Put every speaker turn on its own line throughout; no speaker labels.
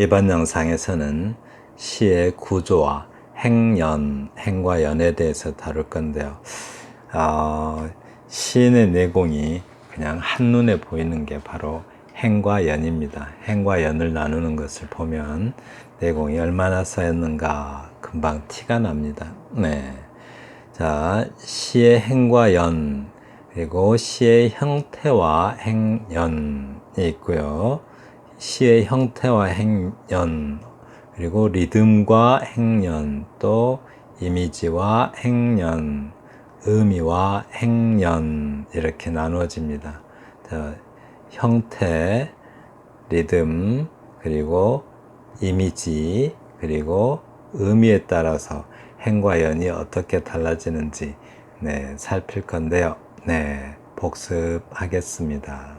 이번 영상에서는 시의 구조와 행과 연에 대해서 다룰 건데요. 시인의 내공이 그냥 한눈에 보이는 게 바로 행과 연입니다. 행과 연을 나누는 것을 보면 내공이 얼마나 쌓였는가 금방 티가 납니다. 네. 자, 시의 행과 연, 그리고 시의 형태와 행연이 있고요. 시의 형태와 행연, 그리고 리듬과 행연, 또 이미지와 행연, 의미와 행연, 이렇게 나누어집니다. 자, 형태, 리듬, 그리고 이미지, 그리고 의미에 따라서 행과 연이 어떻게 달라지는지 살필 건데요. 복습하겠습니다.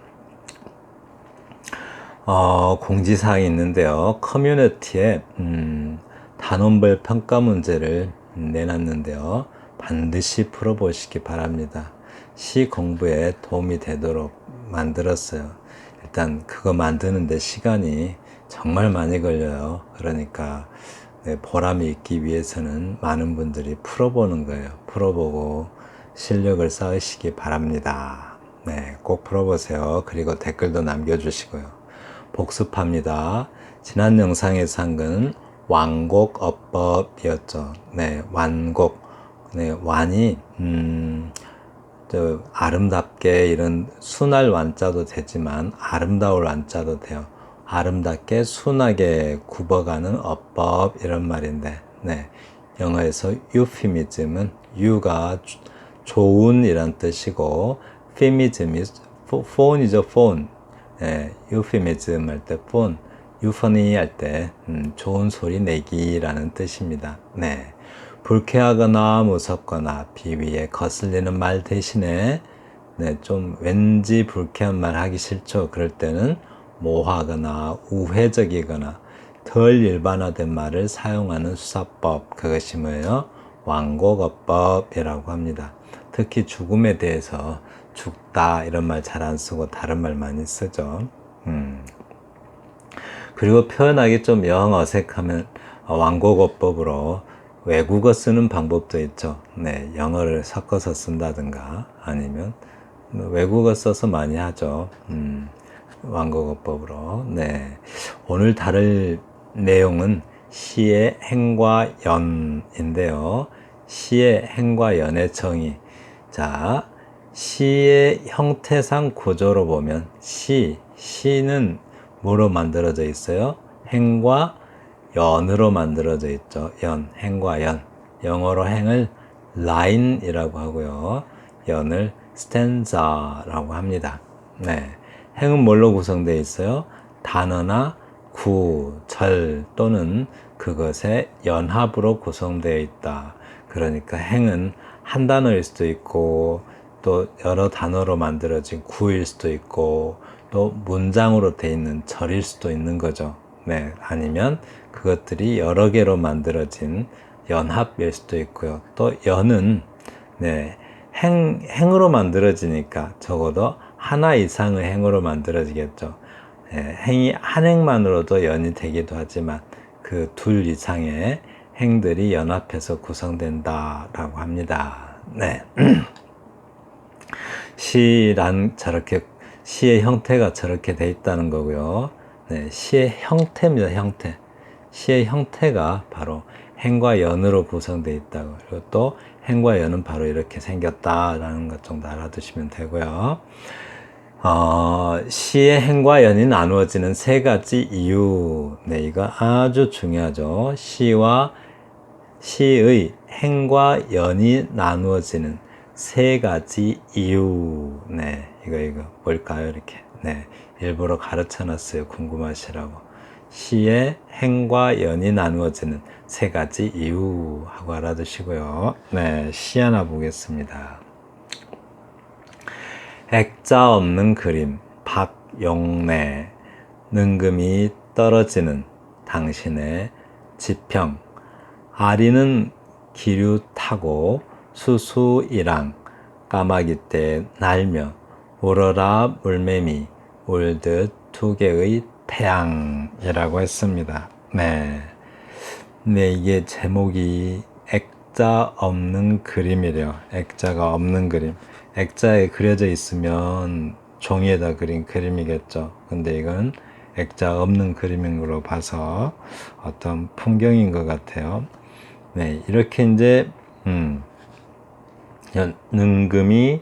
공지사항이 있는데요. 커뮤니티에 단원별 평가 문제를 내놨는데요. 반드시 풀어보시기 바랍니다. 시 공부에 도움이 되도록 만들었어요. 일단 그거 만드는데 시간이 정말 많이 걸려요. 그러니까 보람이 있기 위해서는 많은 분들이 풀어보는 거예요. 풀어보고 실력을 쌓으시기 바랍니다. 꼭 풀어보세요. 그리고 댓글도 남겨주시고요. 복습합니다. 지난 영상에서 한 건 완곡어법이었죠. 완곡. 완이 아름답게 이런 순할 완자도 되지만 아름다울 완자도 돼요. 아름답게 순하게 굽어가는 어법 이런 말인데 영어에서 euphemism은 eu가 좋은 이란 뜻이고 phemism이 phone이죠. phone. euphemism 할 때 phone, euphony 할 때 좋은 소리 내기라는 뜻입니다. 불쾌하거나 무섭거나 비위에 거슬리는 말 대신에 좀 왠지 불쾌한 말 하기 싫죠. 그럴 때는 모호하거나 우회적이거나 덜 일반화된 말을 사용하는 수사법, 그것이 뭐예요? 완곡어법이라고 합니다. 특히 죽음에 대해서 죽다 이런 말 잘 안 쓰고 다른 말 많이 쓰죠. 그리고 표현하기 좀 영 어색하면 완곡어법으로 외국어 쓰는 방법도 있죠. 영어를 섞어서 쓴다든가 아니면 외국어 써서 많이 하죠. 완곡어법으로. 오늘 다룰 내용은 시의 행과 연인데요. 시의 행과 연의 정의. 자, 시의 형태상 구조로 보면 시는 뭐로 만들어져 있어요? 행과 연으로 만들어져 있죠. 행과 연. 영어로 행을 line이라고 하고요. 연을 stanza라고 합니다. 행은 뭘로 구성되어 있어요? 단어나 구, 절 또는 그것의 연합으로 구성되어 있다. 그러니까 행은 한 단어일 수도 있고 또 여러 단어로 만들어진 구일 수도 있고 또 문장으로 되어 있는 절일 수도 있는 거죠. 아니면 그것들이 여러 개로 만들어진 연합일 수도 있고요. 또 연은 행으로 만들어지니까 적어도 하나 이상의 행으로 만들어지겠죠. 행이 한 행만으로도 연이 되기도 하지만 그 둘 이상의 행들이 연합해서 구성된다라고 합니다. 시의 형태가 저렇게 돼 있다는 거고요. 시의 형태입니다. 형태. 시의 형태가 바로 행과 연으로 구성되어 있다고. 그리고 또 행과 연은 바로 이렇게 생겼다라는 것 정도 알아두시면 되고요. 시의 행과 연이 나누어지는 세 가지 이유. 이거 아주 중요하죠. 시의 행과 연이 나누어지는 세 가지 이유. 이거 뭘까요? 이렇게. 일부러 가르쳐 놨어요. 궁금하시라고. 시의 행과 연이 나누어지는 세 가지 이유 하고 알아두시고요. 시 하나 보겠습니다. 액자 없는 그림, 박용래. 능금이 떨어지는 당신의 지평. 아리는 기류 타고 수수이랑 까마귀 때 날며 울어라 물매미 울듯 두 개의 태양이라고 했습니다. 네. 네, 이게 제목이 액자 없는 그림이래요. 액자가 없는 그림. 액자에 그려져 있으면 종이에다 그린 그림이겠죠. 근데 이건 액자 없는 그림인 걸로 봐서 어떤 풍경인 것 같아요. 네, 이렇게 이제, 능금이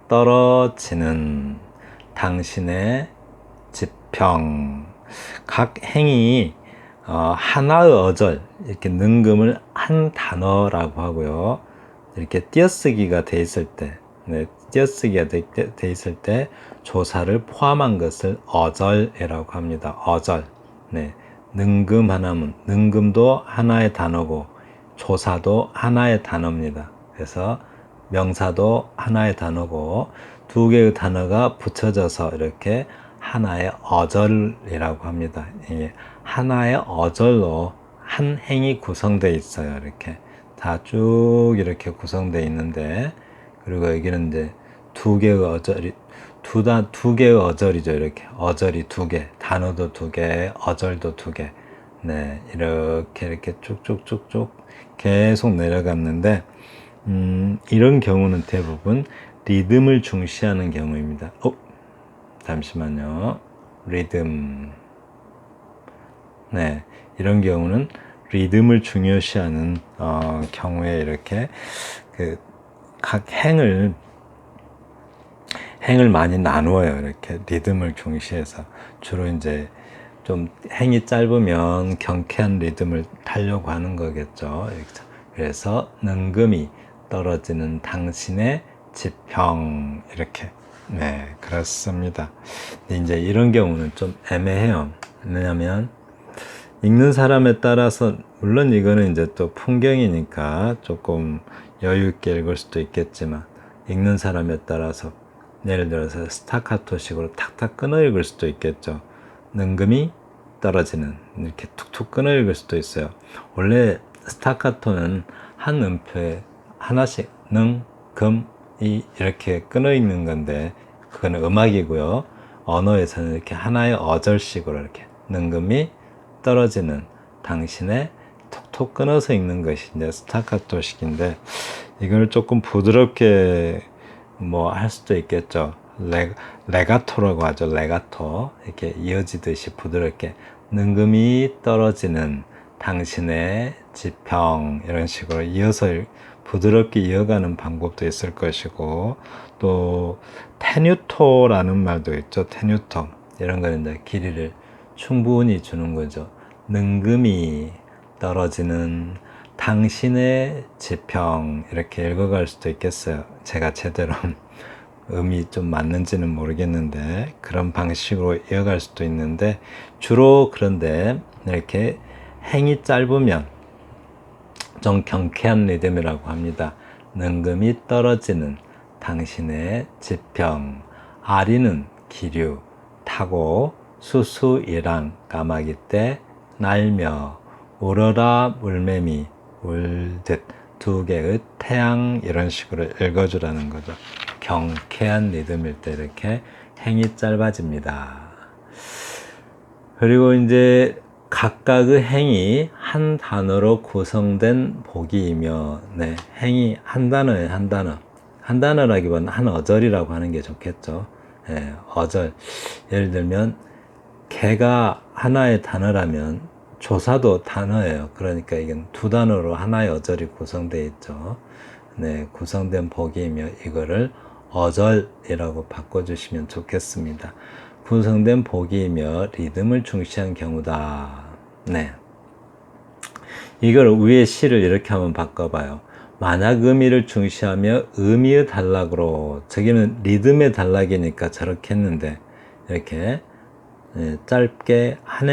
떨어지는 당신의 지평. 각 행이 하나의 어절, 이렇게 능금을 한 단어라고 하고요. 이렇게 띄어쓰기가 돼 있을 때, 네, 띄어쓰기가 돼 있을 때 조사를 포함한 것을 어절이라고 합니다. 어절. 네, 능금 하나면 능금도 하나의 단어고 조사도 하나의 단어입니다. 그래서 명사도 하나의 단어고 두 개의 단어가 붙여져서 이렇게 하나의 어절이라고 합니다. 하나의 어절로 한 행이 구성되어 있어요. 이렇게 다 쭉 이렇게 구성되어 있는데, 그리고 여기는 이제 두 개의 어절이 두 개의 어절이죠. 이렇게 어절이 두 개, 단어도 두 개, 어절도 두 개. 네, 이렇게 쭉쭉쭉쭉 계속 내려갔는데, 이런 경우는 대부분 리듬을 중시하는 경우입니다. 잠시만요. 리듬. 네, 이런 경우는 리듬을 중요시하는 경우에 이렇게 각 행을 많이 나누어요. 이렇게 리듬을 중시해서 주로 이제 좀 행이 짧으면 경쾌한 리듬을 타려고 하는 거겠죠. 그래서 능금이 떨어지는 당신의 지평, 이렇게. 네, 그렇습니다. 근데 이제 이런 경우는 좀 애매해요. 왜냐면 읽는 사람에 따라서, 물론 이거는 이제 또 풍경이니까 조금 여유 있게 읽을 수도 있겠지만, 읽는 사람에 따라서 예를 들어서 스타카토식으로 탁탁 끊어 읽을 수도 있겠죠. 능금이 떨어지는, 이렇게 툭툭 끊어 읽을 수도 있어요. 원래 스타카토는 한 음표에 하나씩 능, 금, 이 이렇게 끊어 읽는 건데, 그거는 음악이고요. 언어에서는 이렇게 하나의 어절식으로 이렇게 능금이 떨어지는 당신의 톡톡 끊어서 읽는 것이 이제 스타카토식인데, 이걸 조금 부드럽게 뭐 할 수도 있겠죠. 레가토라고 하죠. 레가토. 이렇게 이어지듯이 부드럽게 능금이 떨어지는 당신의 지평, 이런 식으로 이어서 부드럽게 이어가는 방법도 있을 것이고, 또 테뉴토라는 말도 있죠. 테뉴토. 이런 거는 이제 길이를 충분히 주는 거죠. 능금이 떨어지는 당신의 지평, 이렇게 읽어갈 수도 있겠어요. 제가 제대로 음이 좀 맞는지는 모르겠는데 그런 방식으로 이어갈 수도 있는데, 주로 그런데 이렇게 행이 짧으면 좀 경쾌한 리듬이라고 합니다. 능금이 떨어지는 당신의 지평, 아리는 기류 타고 수수이랑 까마귀 때 날며 우러라 물매미 울듯 두 개의 태양, 이런 식으로 읽어주라는 거죠. 경쾌한 리듬일 때 이렇게 행이 짧아집니다. 그리고 이제 각각의 행이 한 단어로 구성된 복이이며, 네, 행이 한 단어에 한 단어, 한 단어라기보다는 한 어절이라고 하는 게 좋겠죠. 네, 어절. 예를 들면 개가 하나의 단어라면 조사도 단어예요. 그러니까 이건 두 단어로 하나의 어절이 구성되어 있죠. 네, 구성된 복이이며 이거를 어절이라고 바꿔주시면 좋겠습니다. 구성된 복이이며 리듬을 중시한 경우다. 네, 이걸 위에 시를 이렇게 한번 바꿔봐요. 만약 의미를 중시하며 의미의 단락으로, 저기는 리듬의 단락이니까 저렇게 했는데, 이렇게 짧게 한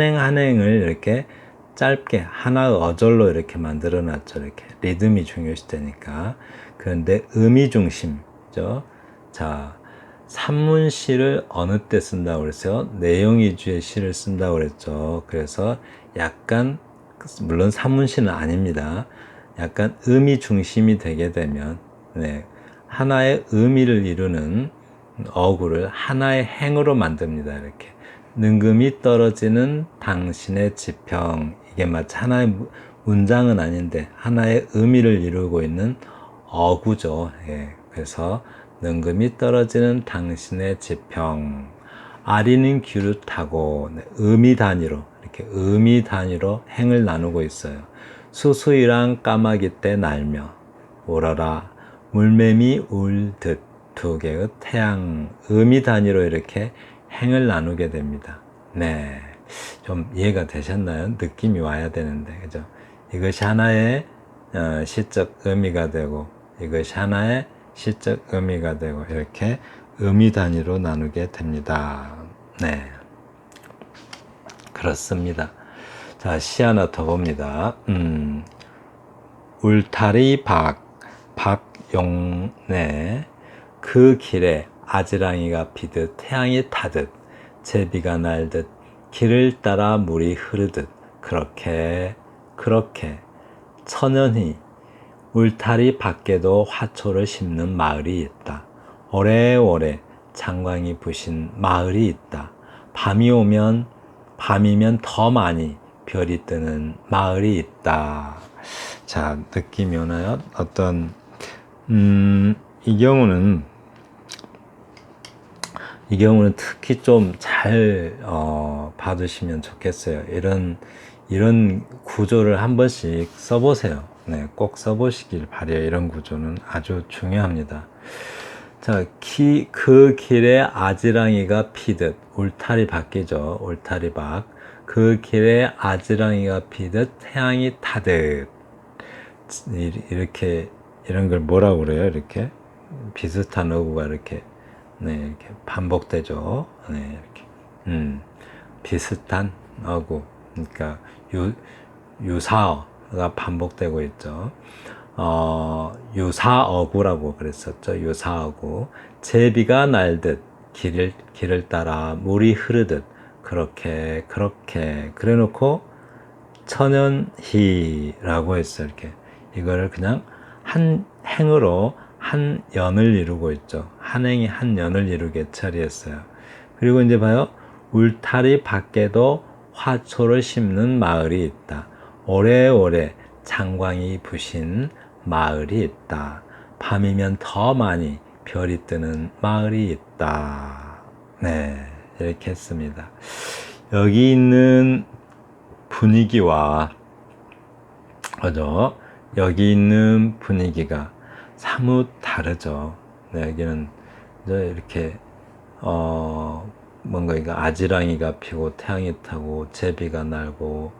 행을 이렇게 짧게 하나의 어절로 이렇게 만들어 놨죠. 이렇게 리듬이 중요시되니까. 그런데 의미 중심죠. 자, 산문시를 어느 때 쓴다고 그랬어요? 내용 위주의 시를 쓴다고 그랬죠. 그래서 약간, 물론 산문시는 아닙니다. 약간 의미 중심이 되게 되면, 네, 하나의 의미를 이루는 어구를 하나의 행으로 만듭니다. 이렇게 능금이 떨어지는 당신의 지평. 이게 마치 하나의 문장은 아닌데 하나의 의미를 이루고 있는 어구죠. 예, 그래서 능금이 떨어지는 당신의 지평. 아리는 귀를 타고, 네, 의미 단위로 이렇게 의미 단위로 행을 나누고 있어요. 수수이랑 까마귀 떼 날며 오라라 물매미 울듯 두 개의 태양. 의미 단위로 이렇게 행을 나누게 됩니다. 네, 좀 이해가 되셨나요? 느낌이 와야 되는데, 그죠? 이것이 하나의 시적 의미가 되고, 이것이 하나의 시적 의미가 되고, 이렇게 의미 단위로 나누게 됩니다. 네, 그렇습니다. 자, 시 하나 더 봅니다. 울타리 박용래. 그 길에 아지랑이가 피듯 태양이 타듯 제비가 날듯 길을 따라 물이 흐르듯 그렇게 천연히 울타리 밖에도 화초를 심는 마을이 있다. 오래오래 장광이 부신 마을이 있다. 밤이면 더 많이 별이 뜨는 마을이 있다. 자, 느낌이 오나요? 어떤 이 경우는 특히 좀 잘 봐두시면 좋겠어요. 이런 구조를 한 번씩 써보세요. 네, 꼭 써보시길 바래요. 이런 구조는 아주 중요합니다. 자, 그 길에 아지랑이가 피듯, 울타리 밖이죠. 울타리 밖. 그 길에 아지랑이가 피듯 태양이 타듯. 이런 걸 뭐라고 그래요? 이렇게 비슷한 어구가 이렇게, 네, 이렇게 반복되죠. 네, 이렇게. 비슷한 어구. 그러니까 유사어가 반복되고 있죠. 유사어구라고 그랬었죠. 유사어구. 제비가 날듯 길을 따라 물이 흐르듯 그렇게 그래 놓고 천연희라고 했어요. 이렇게 이거를 그냥 한 행으로 한 연을 이루고 있죠. 한 행이 한 연을 이루게 처리했어요. 그리고 이제 봐요. 울타리 밖에도 화초를 심는 마을이 있다. 오래오래 장광이 부신 마을이 있다. 밤이면 더 많이 별이 뜨는 마을이 있다. 네, 이렇게 했습니다. 여기 있는 분위기와, 그죠? 여기 있는 분위기가 사뭇 다르죠. 네, 여기는 이렇게 뭔가 이거 아지랑이가 피고 태양이 타고 제비가 날고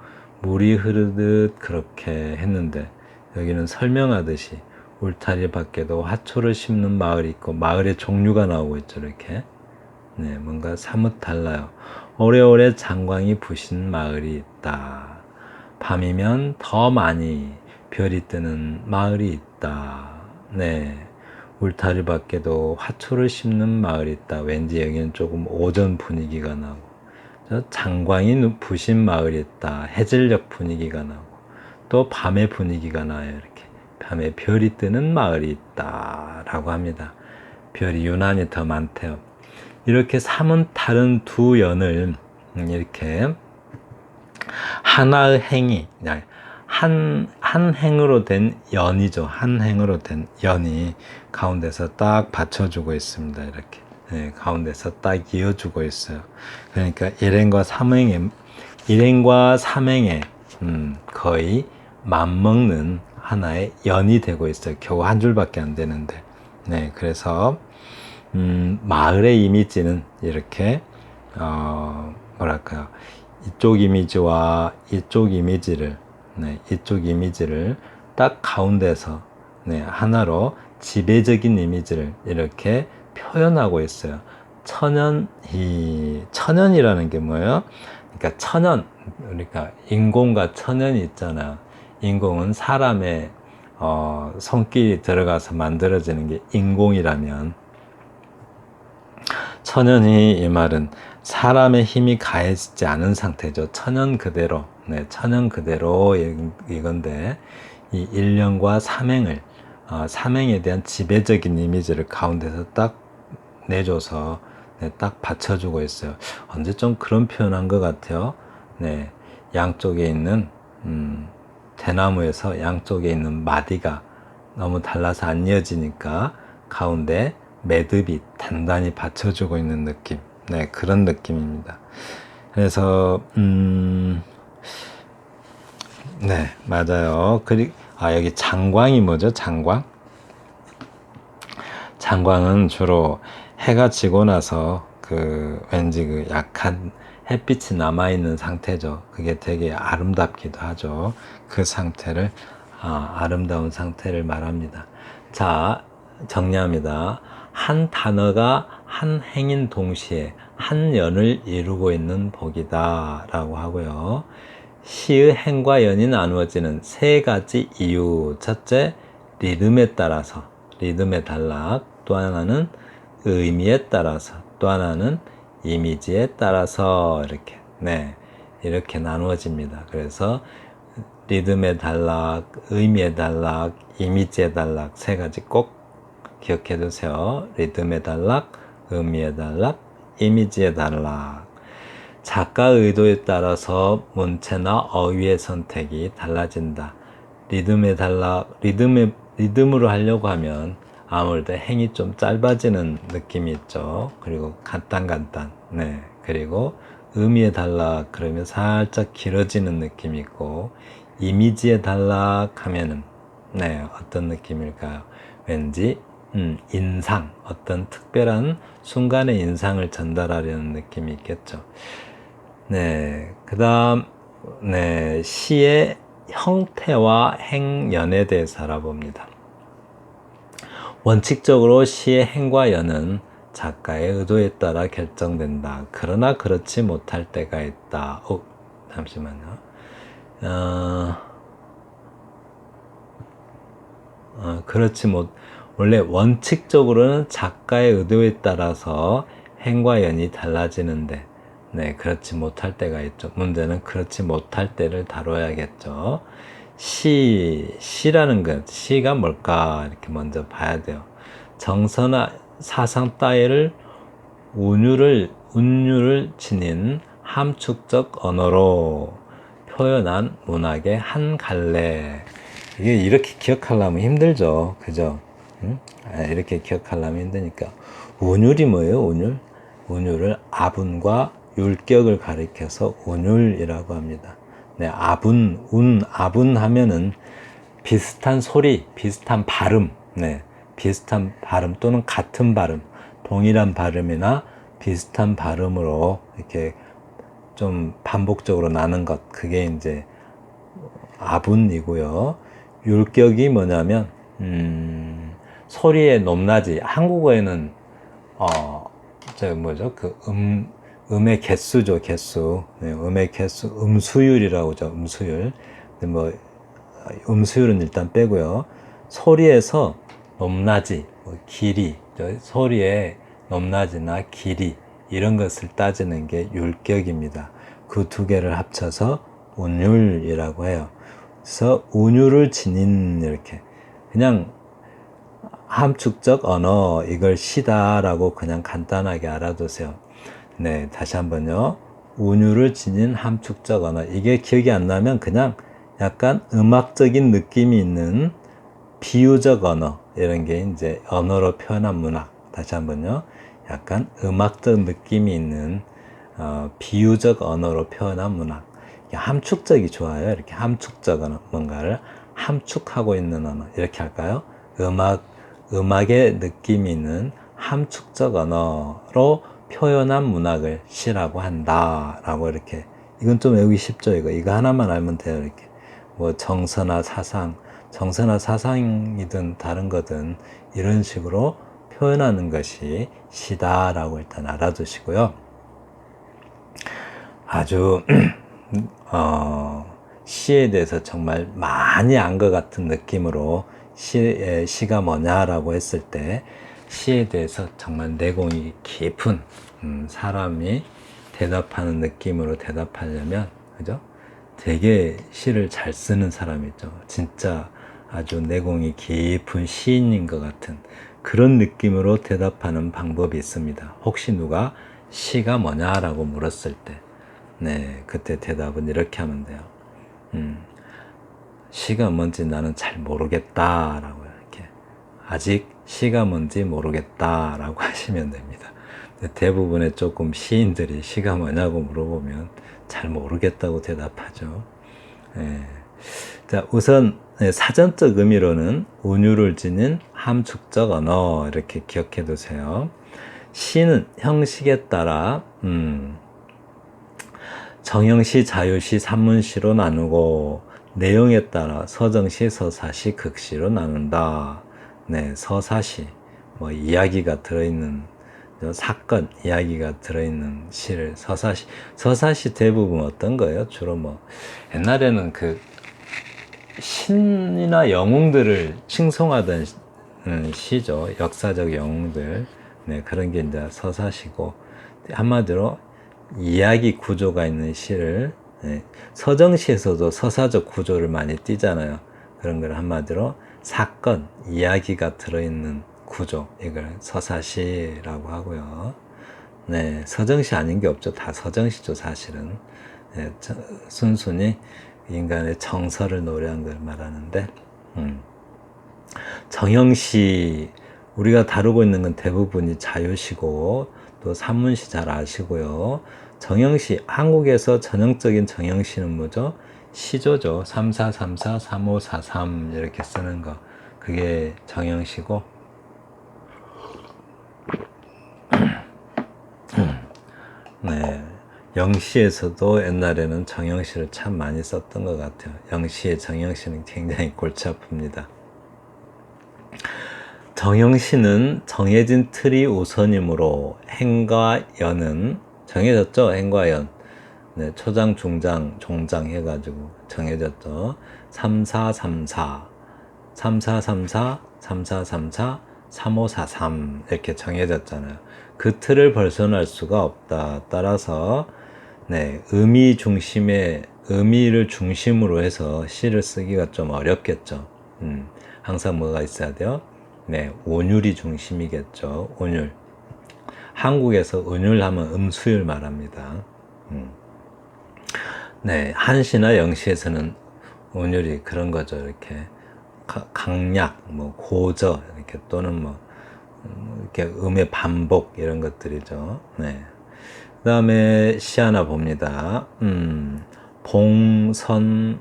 물이 흐르듯 그렇게 했는데, 여기는 설명하듯이 울타리 밖에도 화초를 심는 마을이 있고 마을의 종류가 나오고 있죠. 이렇게. 네, 뭔가 사뭇 달라요. 오래오래 장광이 부신 마을이 있다. 밤이면 더 많이 별이 뜨는 마을이 있다. 네, 울타리 밖에도 화초를 심는 마을이 있다. 왠지 여기는 조금 오전 분위기가 나고, 장광이 부신 마을이 있다. 해질녘 분위기가 나고, 또 밤의 분위기가 나요. 이렇게 밤에 별이 뜨는 마을이 있다 라고 합니다. 별이 유난히 더 많대요. 이렇게 사뭇 다른 두 연을 이렇게 하나의 행이, 한 행으로 된 연이죠. 한 행으로 된 연이 가운데서 딱 받쳐주고 있습니다. 이렇게. 네, 가운데서 딱 이어주고 있어요. 그러니까 일행과 삼행에 거의 맞먹는 하나의 연이 되고 있어요. 겨우 한 줄밖에 안 되는데. 네, 그래서 마을의 이미지는 이렇게 뭐랄까요, 이쪽 이미지와 이쪽 이미지를, 네, 이쪽 이미지를 딱 가운데서, 네, 하나로 지배적인 이미지를 이렇게 표현하고 있어요. 천연이라는 게 뭐예요? 그러니까 그러니까 인공과 천연이 있잖아요. 인공은 사람의 손길이 들어가서 만들어지는 게 인공이라면, 천연이, 이 말은 사람의 힘이 가해지지 않은 상태죠. 천연 그대로. 네, 천연 그대로 이건데, 이 일령과 삼행을, 삼행에 대한 지배적인 이미지를 가운데서 딱 내줘서, 네, 딱 받쳐주고 있어요. 언제 좀 그런 표현한 것 같아요. 네, 양쪽에 있는 대나무에서 양쪽에 있는 마디가 너무 달라서 안 이어지니까 가운데 매듭이 단단히 받쳐주고 있는 느낌. 네, 그런 느낌입니다. 그래서 네, 맞아요. 여기 장광이 뭐죠? 장광? 장광은 주로 해가 지고 나서 왠지 약한 햇빛이 남아있는 상태죠. 그게 되게 아름답기도 하죠. 그 상태를, 아름다운 상태를 말합니다. 자, 정리합니다. 한 단어가 한 행인 동시에 한 연을 이루고 있는 복이다 라고 하고요. 시의 행과 연이 나누어지는 세 가지 이유. 첫째, 리듬에 따라서, 리듬의 단락. 또 하나는 의미에 따라서, 또 하나는 이미지에 따라서 이렇게 나누어집니다. 그래서 리듬의 단락, 의미의 단락, 이미지의 단락 세 가지 꼭 기억해 두세요. 리듬의 단락, 의미의 단락, 이미지의 단락. 작가의 의도에 따라서 문체나 어휘의 선택이 달라진다. 리듬의 단락, 리듬으로 하려고 하면 아무래도 행이 좀 짧아지는 느낌이 있죠. 그리고 간단. 네. 그리고 의미에 단락 그러면 살짝 길어지는 느낌이 있고, 이미지에 단락 하면은 네, 어떤 느낌일까요? 왠지 인상, 어떤 특별한 순간의 인상을 전달하려는 느낌이 있겠죠. 네. 그다음 네, 시의 형태와 행연에 대해서 알아봅니다. 원칙적으로 시의 행과 연은 작가의 의도에 따라 결정된다. 그러나 그렇지 못할 때가 있다. 잠시만요. 원래 원칙적으로는 작가의 의도에 따라서 행과 연이 달라지는데, 네, 그렇지 못할 때가 있죠. 문제는 그렇지 못할 때를 다뤄야겠죠. 시라는 것, 시가 뭘까? 이렇게 먼저 봐야 돼요. 정서나 사상 따위를 운율을 지닌 함축적 언어로 표현한 문학의 한 갈래. 이게 이렇게 기억하려면 힘들죠. 그죠? 응? 이렇게 기억하려면 힘드니까. 운율이 뭐예요? 운율을 아분과 율격을 가리켜서 운율이라고 합니다. 네, 아분 하면은 비슷한 소리, 비슷한 발음, 네, 비슷한 발음 또는 같은 발음, 동일한 발음이나 비슷한 발음으로 이렇게 좀 반복적으로 나는 것, 그게 이제 아분이고요. 율격이 뭐냐면 소리의 높낮이. 한국어에는 음의 개수죠, 개수. 네, 음의 개수, 음수율이라고 하죠, 음수율. 근데 음수율은 일단 빼고요. 소리에서 높낮이, 길이, 소리의 높낮이나 길이 이런 것을 따지는 게 율격입니다. 그 두 개를 합쳐서 운율이라고 해요. 그래서 운율을 지닌 이렇게 그냥 함축적 언어, 이걸 시다라고 그냥 간단하게 알아두세요. 네, 다시 한번요. 운율을 지닌 함축적 언어. 이게 기억이 안 나면 그냥 약간 음악적인 느낌이 있는 비유적 언어, 이런 게 이제 언어로 표현한 문학. 다시 한번요. 약간 음악적 느낌이 있는 비유적 언어로 표현한 문학. 함축적이 좋아요. 이렇게 함축적 언어, 뭔가를 함축하고 있는 언어, 이렇게 할까요? 음악의 느낌이 있는 함축적 언어로 표현한 문학을 시라고 한다라고. 이렇게, 이건 좀 외우기 쉽죠. 이거 하나만 알면 돼요. 이렇게 정서나 사상이든 다른 거든 이런 식으로 표현하는 것이 시다라고 일단 알아두시고요. 아주 시에 대해서 정말 많이 안 것 같은 느낌으로 시가 뭐냐라고 했을 때, 시에 대해서 정말 내공이 깊은 사람이 대답하는 느낌으로 대답하려면, 그죠? 되게 시를 잘 쓰는 사람이죠. 진짜 아주 내공이 깊은 시인인 것 같은 그런 느낌으로 대답하는 방법이 있습니다. 혹시 누가 시가 뭐냐라고 물었을 때, 네, 그때 대답은 이렇게 하면 돼요. 시가 뭔지 나는 잘 모르겠다라고 이렇게 아직 시가 뭔지 모르겠다라고 하시면 됩니다. 대부분의 조금 시인들이 시가 뭐냐고 물어보면 잘 모르겠다고 대답하죠. 예. 자, 우선 사전적 의미로는 운율을 지닌 함축적 언어 이렇게 기억해 두세요. 시는 형식에 따라 정형시, 자유시, 산문시로 나누고 내용에 따라 서정시, 서사시, 극시로 나눈다. 네, 서사시, 뭐 이야기가 들어있는 사건, 이야기가 들어있는 시를 서사시. 서사시 대부분 어떤 거예요? 주로 뭐 옛날에는 그 신이나 영웅들을 칭송하던 시죠. 역사적 영웅들. 네, 그런 게 이제 서사시고 한마디로 이야기 구조가 있는 시를 서정시에서도 서사적 구조를 많이 띠잖아요. 그런 걸 한마디로 사건, 이야기가 들어있는 구조, 이걸 서사시라고 하고요. 네, 서정시 아닌 게 없죠. 다 서정시죠, 사실은. 네, 순순히 인간의 정서를 노래한 걸 말하는데, 정형시, 우리가 다루고 있는 건 대부분이 자유시고, 또 산문시 잘 아시고요. 정형시, 한국에서 전형적인 정형시는 뭐죠? 시조죠. 3434, 3543 이렇게 쓰는 거. 그게 정형시고, 네. 영시에서도 옛날에는 정형시를 참 많이 썼던 것 같아요. 영시의 정형시는 굉장히 골치 아픕니다. 정형시는 정해진 틀이 우선이므로 행과 연은 정해졌죠. 행과 연. 네, 초장, 중장, 종장 해가지고 정해졌죠. 3434, 3434, 3434, 3543 이렇게 정해졌잖아요. 그 틀을 벗어날 수가 없다. 따라서 네, 의미를 중심으로 해서 시를 쓰기가 좀 어렵겠죠. 항상 뭐가 있어야 돼요? 네, 온율이 중심이겠죠. 온율. 한국에서 온율하면 음수율 말합니다. 네, 한시나 영시에서는 온율이 그런 거죠. 이렇게 강약, 뭐 고저 이렇게 또는 뭐 이렇게 음의 반복 이런 것들이죠. 네. 그다음에 시 하나 봅니다. 봉선화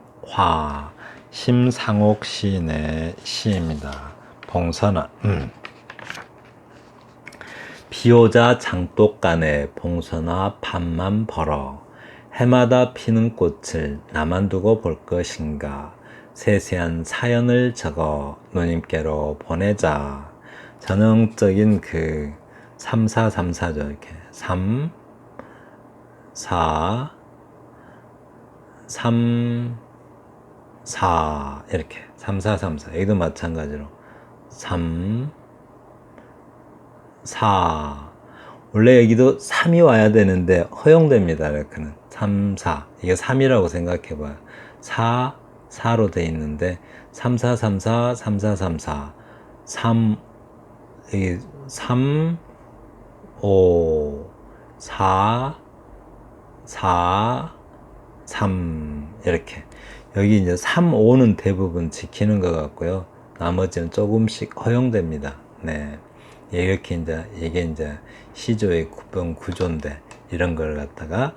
심상옥 시인의 시입니다. 봉선화. 비오자 장독간에 봉선화 밤만 벌어 해마다 피는 꽃을 나만 두고 볼 것인가 세세한 사연을 적어 누님께로 보내자. 전형적인 그 3434죠. 이렇게 3 4 3 4 이렇게 3434 여기도 마찬가지로 3 4 원래 여기도 3이 와야 되는데 허용됩니다. 이렇게는 3 4 이게 3이라고 생각해 봐요. 4 4로 돼 있는데 3 4 3 4 3 4 3 4 3 이게 3 5 4 4 3 이렇게 여기 이제 3 5는 대부분 지키는 것 같고요. 나머지는 조금씩 허용됩니다. 네. 이렇게 이게 이제 시조의 구조인데 이런 걸 갖다가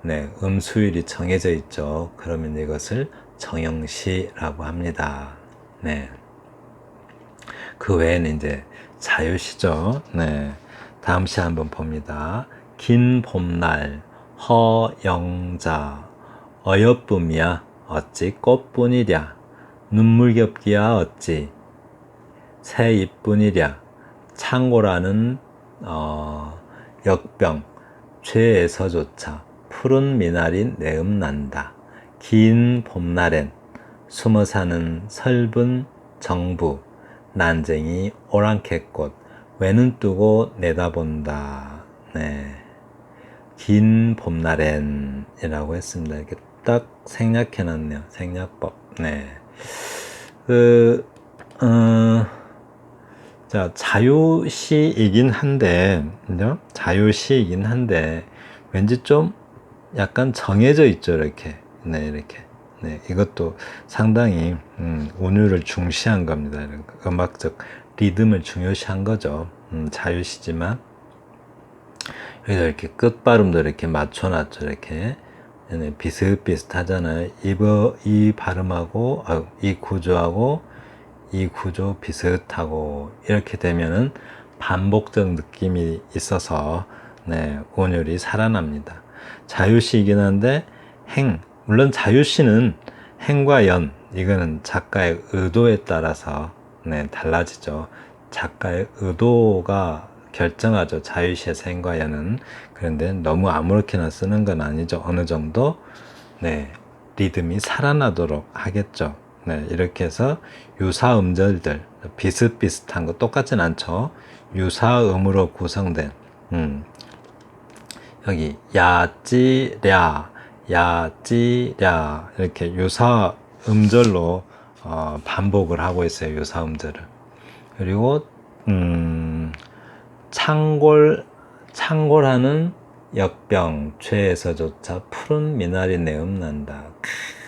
네, 음수율이 정해져 있죠. 그러면 이것을 정형시라고 합니다. 네. 그 외에는 이제 자유시죠. 네. 다음 시 한번 봅니다. 긴 봄날 허영자 어여쁨이야 어찌 꽃뿐이랴 눈물겹기야 어찌 새잎뿐이랴 창고라는 역병 죄에서조차 푸른 미나리 내음난다. 긴 봄날엔 숨어 사는 설분 정부 난쟁이 오랑캐꽃 외눈 뜨고 내다본다. 네. 긴 봄날엔 이라고 했습니다. 이렇게 딱 생략해 놨네요. 생략법. 네. 자, 자유시이긴 한데, 그죠? 자유시이긴 한데, 왠지 좀 약간 정해져 있죠, 이렇게. 네, 이렇게. 네, 이것도 상당히, 운율을 중시한 겁니다. 음악적 리듬을 중요시한 거죠. 자유시지만. 여기다 이렇게 끝발음도 이렇게 맞춰놨죠, 이렇게. 네, 비슷비슷하잖아요. 이 발음하고, 이 구조하고, 이 구조 비슷하고 이렇게 되면은 반복적 느낌이 있어서 네, 온율이 살아납니다. 자유시이긴 한데 물론 자유시는 행과 연 이거는 작가의 의도에 따라서 네, 달라지죠. 작가의 의도가 결정하죠. 자유시에서 행과 연은. 그런데 너무 아무렇게나 쓰는 건 아니죠. 어느 정도 네, 리듬이 살아나도록 하겠죠. 네, 이렇게 해서 유사 음절들 비슷비슷한 거 똑같진 않죠. 유사음으로 구성된 여기 야찌랴 야찌랴 이렇게 유사 음절로 반복을 하고 있어요. 유사 음절을. 그리고 창골하는 역병 죄에서조차 푸른 미나리 내음난다.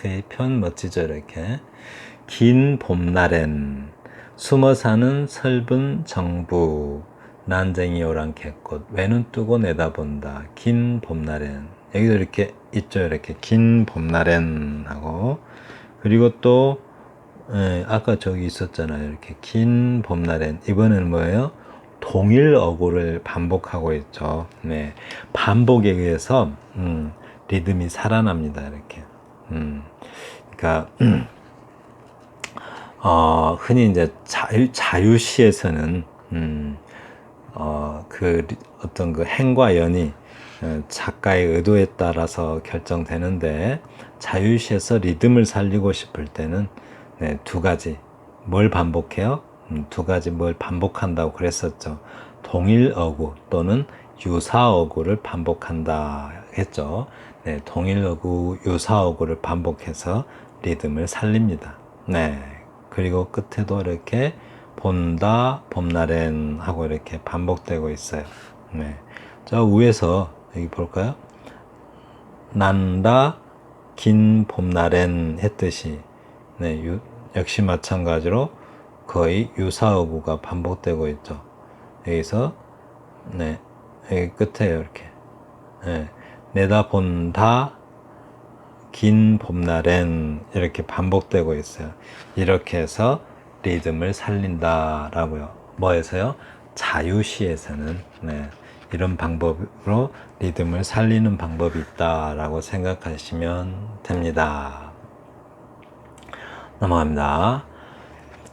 이 표현 멋지죠. 이렇게 긴 봄날엔 숨어 사는 설분 정부 난쟁이 오란 개꽃 외눈 뜨고 내다본다. 긴 봄날엔 여기도 이렇게 있죠. 이렇게 긴 봄날엔 하고 그리고 또 아까 저기 있었잖아요. 이렇게 긴 봄날엔 이번에는 뭐예요? 동일 어구를 반복하고 있죠. 네, 반복에 의해서 리듬이 살아납니다. 이렇게. 그러니까 흔히 이제 자유시에서는 어떤 그 행과 연이 작가의 의도에 따라서 결정되는데 자유시에서 리듬을 살리고 싶을 때는 네, 두 가지 뭘 반복해요? 두 가지 뭘 반복한다고 그랬었죠. 동일 어구 또는 유사 어구를 반복한다 했죠. 네, 동일 어구, 유사 어구를 반복해서 리듬을 살립니다. 네, 그리고 끝에도 이렇게 본다, 봄날엔 하고 이렇게 반복되고 있어요. 네, 저 위에서 여기 볼까요? 난다, 긴 봄날엔 했듯이 네, 역시 마찬가지로 거의 유사어구가 반복되고 있죠. 여기서 네, 여기 끝에 이렇게 네, 내다본다 긴 봄날엔 이렇게 반복되고 있어요. 이렇게 해서 리듬을 살린다라고요. 뭐에서요? 자유시에서는 네, 이런 방법으로 리듬을 살리는 방법이 있다라고 생각하시면 됩니다. 넘어갑니다.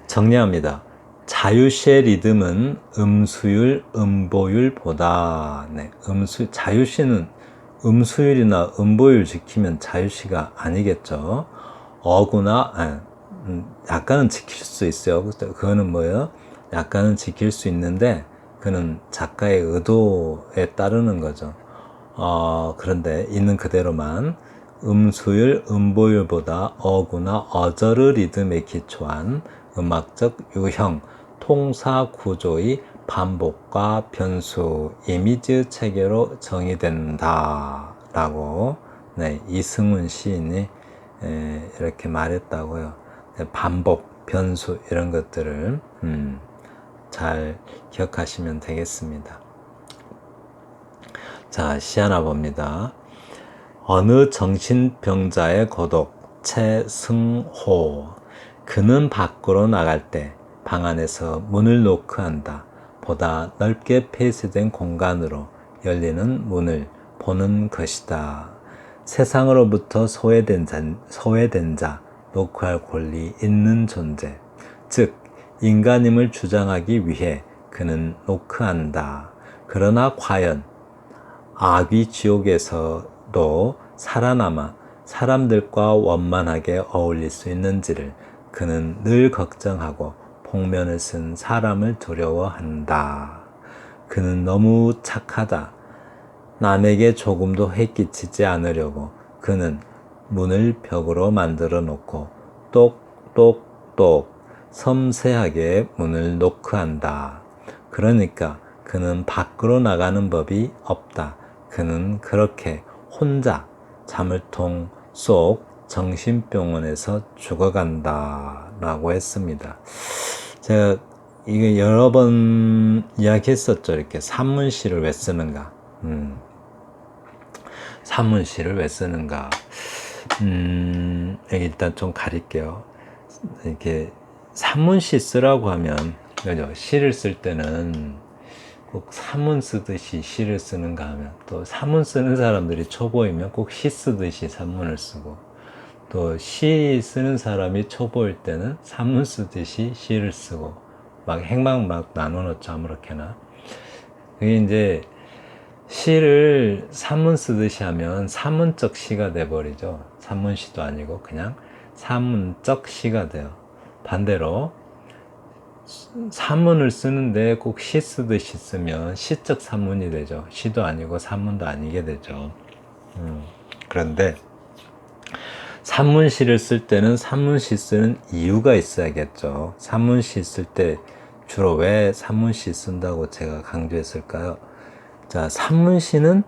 정리합니다. 자유시의 리듬은 음수율, 음보율보다 네, 자유시는 음수율이나 음보율 지키면 자유시가 아니겠죠. 어구나 약간은 지킬 수 있어요. 그거는 뭐예요? 약간은 지킬 수 있는데 그는 작가의 의도에 따르는 거죠. 그런데 있는 그대로만 음수율, 음보율보다 어구나 어저르 리듬에 기초한 음악적 유형, 통사 구조의 반복과 변수, 이미지 체계로 정의된다 라고 네, 이승훈 시인이 이렇게 말했다고요. 반복, 변수 이런 것들을 잘 기억하시면 되겠습니다. 자, 시 하나 봅니다. 어느 정신병자의 고독, 최승호. 그는 밖으로 나갈 때 방 안에서 문을 노크한다. 보다 넓게 폐쇄된 공간으로 열리는 문을 보는 것이다. 세상으로부터 소외된 자, 노크할 권리 있는 존재. 즉, 인간임을 주장하기 위해 그는 노크한다. 그러나 과연 악귀 지옥에서도 살아남아 사람들과 원만하게 어울릴 수 있는지를 그는 늘 걱정하고 복면을 쓴 사람을 두려워한다. 그는 너무 착하다. 남에게 조금도 해끼치지 않으려고 그는 문을 벽으로 만들어 놓고 똑똑똑 섬세하게 문을 노크한다. 그러니까 그는 밖으로 나가는 법이 없다. 그는 그렇게 혼자 자물통 속 정신병원에서 죽어간다 라고 했습니다. 제가 이게 여러 번 이야기했었죠. 이렇게 산문시를 왜 쓰는가. 산문시를 왜 쓰는가. 일단 좀 가릴게요. 이렇게 산문시 쓰라고 하면, 그죠? 시를 쓸 때는 꼭 산문 쓰듯이 시를 쓰는가 하면, 또 산문 쓰는 사람들이 초보이면 꼭 시 쓰듯이 산문을 쓰고, 또 시 쓰는 사람이 초보일 때는 산문 쓰듯이 시를 쓰고, 막 행방 막 나눠놓죠. 아무렇게나. 그게 이제 시를 산문 쓰듯이 하면 산문적 시가 돼버리죠. 산문시도 아니고 그냥 산문적 시가 돼요. 반대로 산문을 쓰는데 꼭 시 쓰듯이 쓰면 시적 산문이 되죠. 시도 아니고 산문도 아니게 되죠. 그런데 산문시를 쓸 때는 산문시 쓰는 이유가 있어야겠죠. 산문시 쓸 때 주로 왜 산문시 쓴다고 제가 강조했을까요? 자, 산문시는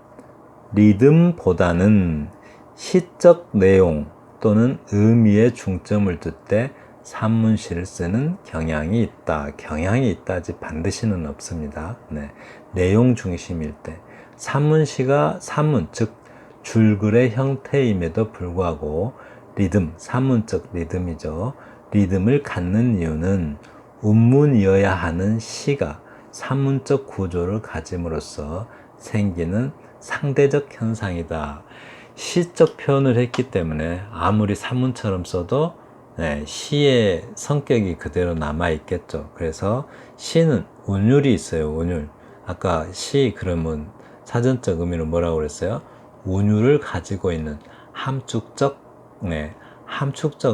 리듬보다는 시적 내용 또는 의미에 중점을 둘 때 산문시를 쓰는 경향이 있다. 경향이 있다지 반드시는 없습니다. 네. 내용 중심일 때. 산문시가 산문, 즉 줄글의 형태임에도 불구하고 리듬, 산문적 리듬이죠. 리듬을 갖는 이유는 운문이어야 하는 시가 산문적 구조를 가짐으로써 생기는 상대적 현상이다. 시적 표현을 했기 때문에 아무리 산문처럼 써도 시의 성격이 그대로 남아있겠죠. 그래서 시는 운율이 있어요. 운율. 아까 시 그러면 사전적 의미로 뭐라고 그랬어요? 운율을 가지고 있는 함축적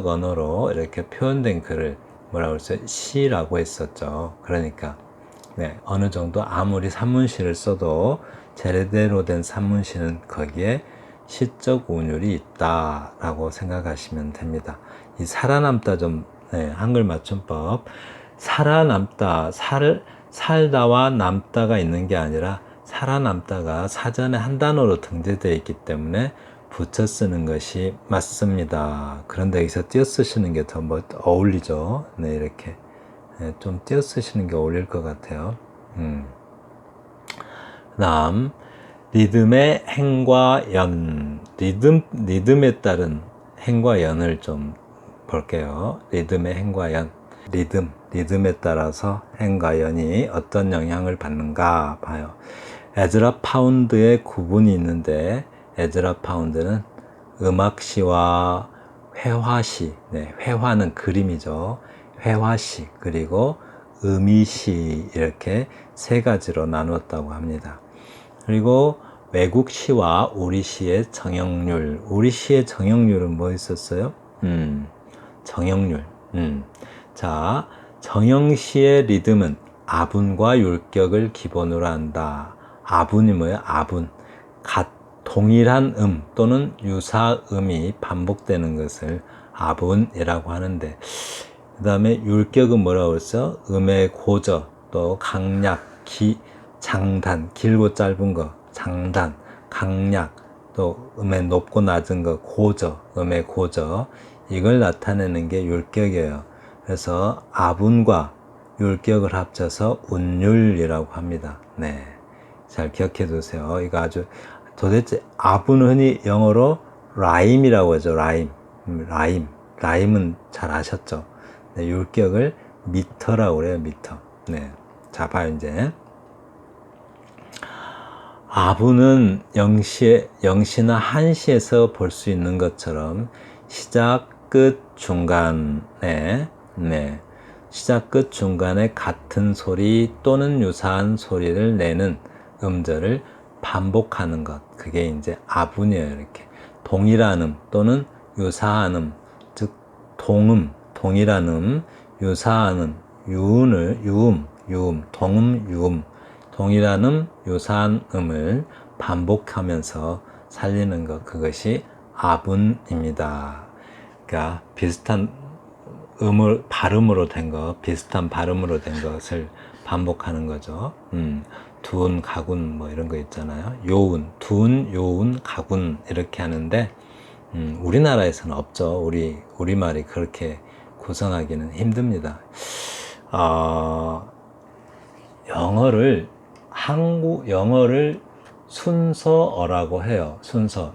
언어로 이렇게 표현된 글을 뭐라고 그랬어요? 시라고 했었죠. 그러니까 어느 정도 아무리 산문시를 써도 제대로 된 산문시는 거기에 시적 운율이 있다라고 생각하시면 됩니다. 이 살아남다 좀 한글 맞춤법 살아남다 살다와 남다가 있는 게 아니라 살아남다가 사전에 한 단어로 등재되어 있기 때문에 붙여 쓰는 것이 맞습니다. 그런데 여기서 띄어 쓰시는 게 더 어울리죠. 이렇게 좀 띄어 쓰시는 게 어울릴 것 같아요. 다음 리듬의 행과 연. 리듬에 따른 행과 연을 좀 볼게요. 리듬의 행과 연. 리듬에 따라서 행과 연이 어떤 영향을 받는가 봐요. 에즈라 파운드의 구분이 있는데, 에즈라 파운드는 음악시와 회화시, 회화는 그림이죠. 회화시, 그리고 음이시, 이렇게 세 가지로 나누었다고 합니다. 그리고 외국 시와 우리 시의 정형률. 우리 시의 정형률은 뭐 있었어요? 정형률. 자, 정형시의 리듬은 아분과 율격을 기본으로 한다. 아분이 뭐예요? 아분. 동일한 또는 유사음이 반복되는 것을 아분이라고 하는데, 그 다음에 율격은 뭐라고 그랬어? 음의 고저, 또 강약, 장단, 길고 짧은 거, 장단, 강약, 또 음의 높고 낮은 거, 고저, 음의 고저, 이걸 나타내는 게 율격이에요. 그래서 아분과 율격을 합쳐서 운율이라고 합니다. 잘 기억해 두세요. 이거 아주 도대체 아분은 흔히 영어로 라임이라고 하죠. 라임은 잘 아셨죠? 율격을 미터라고 그래요. 미터. 자, 봐요 이제. 아분은 영시나 한시에서 볼 수 있는 것처럼 시작, 끝, 중간에 시작, 끝, 중간에 같은 소리 또는 유사한 소리를 내는 음절을 반복하는 것. 그게 이제 아분이에요. 이렇게 동일한 또는 유사한 즉 동일한 유사한 동음, 유음, 동일한 유사한 음을 반복하면서 살리는 것, 그것이 아분입니다. 그러니까 비슷한 발음으로 된 거, 비슷한 발음으로 된 것을 반복하는 거죠. 둔, 가군, 뭐 이런 거 있잖아요. 요운, 둔, 요운, 가군, 이렇게 하는데, 우리나라에서는 없죠. 우리말이 그렇게 구성하기는 힘듭니다. 영어를 순서어라고 해요.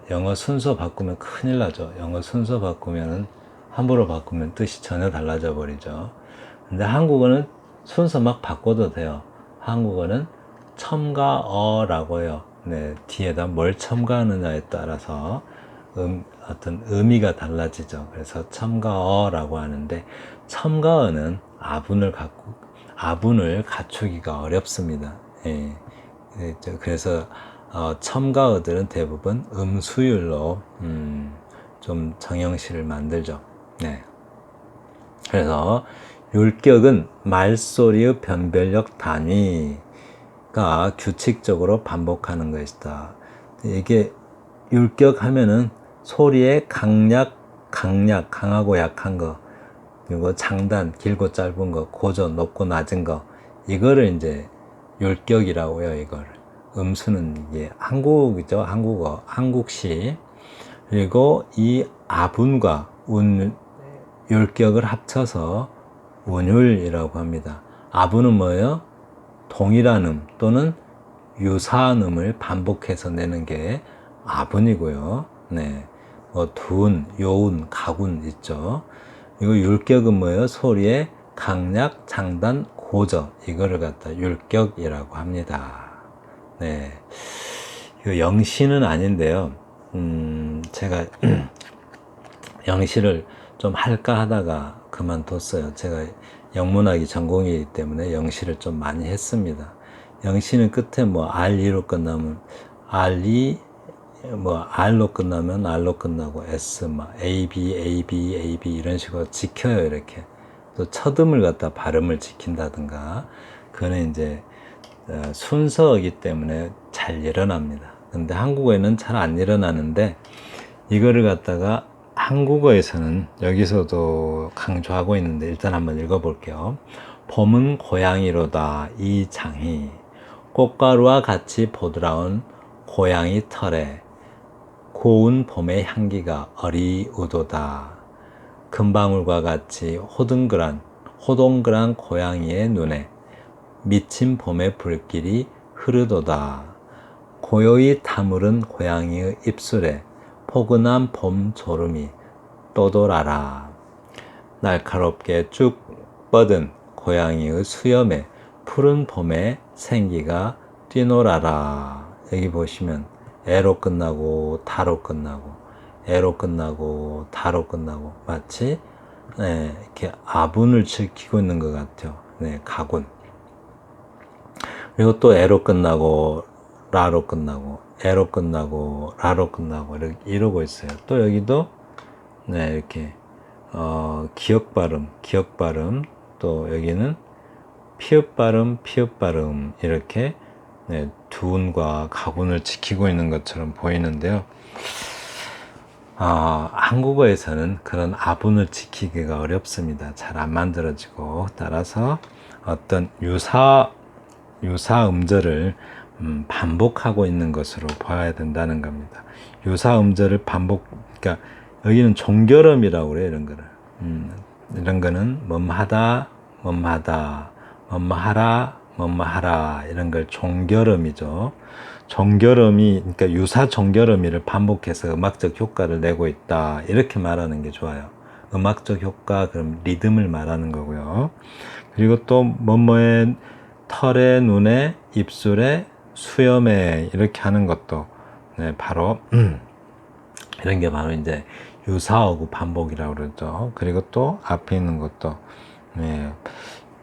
영어 순서 바꾸면 큰일 나죠. 영어 순서 바꾸면은, 함부로 바꾸면 뜻이 전혀 달라져 버리죠. 근데 한국어는 순서 막 바꿔도 돼요. 한국어는 첨가어라고 해요. 네, 뒤에다 뭘 첨가하느냐에 따라서 어떤 의미가 달라지죠. 그래서 첨가어라고 하는데, 첨가어는 아분을 갖추기가 어렵습니다. 예. 그래서 첨가어들은 대부분 음수율로 좀 정형식을 만들죠. 네. 그래서 율격은 말소리의 변별력 단위가 규칙적으로 반복하는 것이다. 이게 율격하면은 소리의 강하고 약한 거, 그리고 장단, 길고 짧은 거, 고저, 높고 낮은 거, 이거를 이제 율격이라고 해요, 이걸. 음수는 이게 한국이죠, 한국어, 한국시. 그리고 이 아분과 율격을 합쳐서 운율이라고 합니다. 아분은 뭐예요? 동일한 또는 유사한 음을 반복해서 내는 게 아분이고요. 네. 둔, 요운, 가군 있죠. 이거 율격은 뭐예요? 소리의 강약, 장단, 고저, 이거를 갖다 율격이라고 합니다. 네. 이거 영시는 아닌데요. 제가 영시를 좀 할까 하다가 그만뒀어요. 제가 영문학이 전공이기 때문에 영시를 좀 많이 했습니다. 영시는 끝에 R2로 끝나면 R로 끝나면 R로 끝나고 S, A, B 이런 식으로 지켜요, 이렇게. 또 첫음을 갖다 발음을 지킨다든가. 그거는 이제 순서이기 때문에 잘 일어납니다. 근데 한국어에는 잘 안 일어나는데, 이거를 갖다가 한국어에서는 여기서도 강조하고 있는데, 일단 한번 읽어볼게요. 봄은 고양이로다 이장희, 꽃가루와 같이 보드라운 고양이 털에 고운 봄의 향기가 어리우도다. 금방울과 같이 호동그란 고양이의 눈에 미친 봄의 불길이 흐르도다. 고요히 타무른 고양이의 입술에 포근한 봄 졸음이 떠돌아라. 날카롭게 쭉 뻗은 고양이의 수염에 푸른 봄의 생기가 뛰놀아라. 여기 보시면 에로 끝나고 다로 끝나고 에로 끝나고 다로 끝나고 마치 이렇게 아분을 지키고 있는 것 같아요. 네, 가군. 그리고 또 에로 끝나고 라로 끝나고 에로 끝나고 라로 끝나고 이러고 있어요. 또 여기도 네, 이렇게 기역 발음 또 여기는 피읍 발음 이렇게 네, 두운과 가군을 지키고 있는 것처럼 보이는데요. 한국어에서는 그런 아분을 지키기가 어렵습니다. 잘 안 만들어지고, 따라서 어떤 유사 음절을 반복하고 있는 것으로 봐야 된다는 겁니다. 유사 음절을 그러니까 여기는 종결음이라고 그래요, 이런 거를. 이런 거는 뭐하다, 뭐하라 이런 걸 종결음이죠. 그러니까 유사 종결음을 반복해서 음악적 효과를 내고 있다, 이렇게 말하는 게 좋아요. 음악적 효과, 그럼 리듬을 말하는 거고요. 그리고 또 뭐뭐의 털에, 눈에, 입술에, 수염에 이렇게 하는 것도 바로 이런 게 바로 이제 유사어구 반복이라고 그러죠. 그리고 또 앞에 있는 것도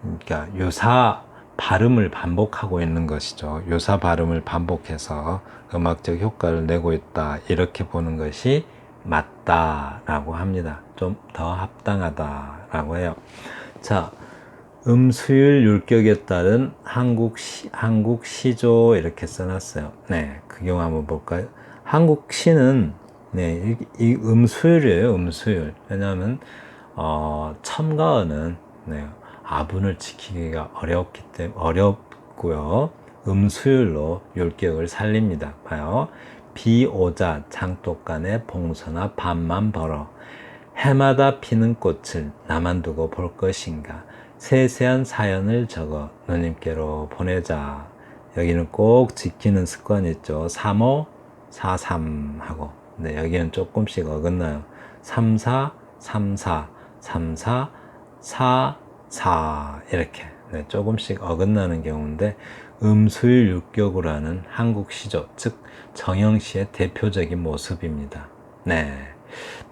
그러니까 유사 발음을 반복하고 있는 것이죠. 유사 발음을 반복해서 음악적 효과를 내고 있다, 이렇게 보는 것이 맞다라고 합니다. 좀 더 합당하다라고 해요. 자, 음수율 율격에 따른 한국 시조 이렇게 써놨어요. 네, 그 경우 한번 볼까요? 한국 시는 이 음수율이에요, 음수율. 왜냐하면 첨가어는 네, 아분을 지키기가 어렵고요. 음수율로 율격을 살립니다. 봐요. 비오자 장독간에 봉선아 밤만 벌어 해마다 피는 꽃을 나만 두고 볼 것인가. 세세한 사연을 적어 누님께로 보내자. 여기는 꼭 지키는 습관이 있죠. 35, 43 하고. 네, 여기는 조금씩 어긋나요. 34, 34, 34, 4, 4 이렇게 네, 조금씩 어긋나는 경우인데 음수일 육격으로 하는 한국 시조, 즉 정영시의 대표적인 모습입니다. 네,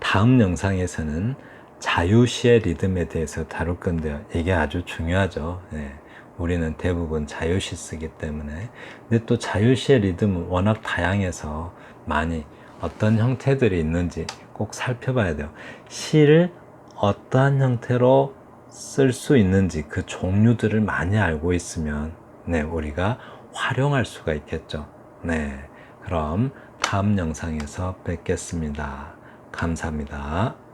다음 영상에서는 자유시의 리듬에 대해서 다룰 건데요. 이게 아주 중요하죠. 네, 우리는 대부분 자유시 쓰기 때문에. 근데 또 자유시의 리듬은 워낙 다양해서 많이 어떤 형태들이 있는지 꼭 살펴봐야 돼요. 시를 어떠한 형태로 쓸 수 있는지 그 종류들을 많이 알고 있으면 네, 우리가 활용할 수가 있겠죠. 네, 그럼 다음 영상에서 뵙겠습니다. 감사합니다.